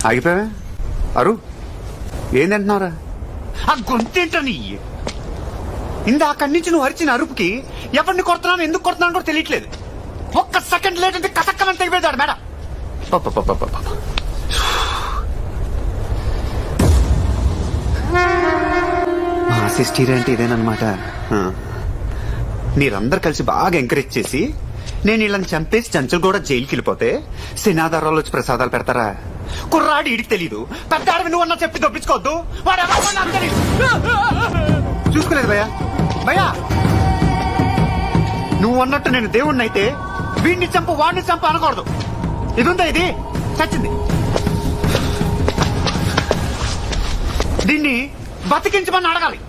ఆగిపోయావే అరు ఏం తింటున్నారా? ఆ గొంతేంటని ఇందాకడి నుంచి నువ్వు అరిచిన అరుపుకి ఎవరిని కొడుతున్నాను ఎందుకు కొడుతున్నాను కూడా తెలియట్లేదు. ఒక్క సెకండ్ లేట్ అంటే కసక్కమని తెగిపోతాడు మేడం. మా సిస్టర్ అంటే ఇదేనమాట. మీరందరు కలిసి బాగా ఎంకరేజ్ చేసి నేను వీళ్ళని చంపేసి చంచలు కూడా జైలుకి వెళ్ళిపోతే సినాదారాలు వచ్చి ప్రసాదాలు పెడతారా? కుర్రాడు ఇడికి తెలీదు, పెద్ద ఆడవి నువ్వు అన్నా చెప్పి దొప్పించుకోవద్దు. వాడు ఎవరు నాకు తెలీదు. చూసుకోలేదు భయ్యా. భయ్యా నువ్వు అన్నట్టు నేను దేవుణ్ణి అయితే వీడిని చంపు వాడిని చంపు అనకూడదు. ఇది ఉందా? ఇది చచ్చింది. దీన్ని బతికించమని అడగాలి.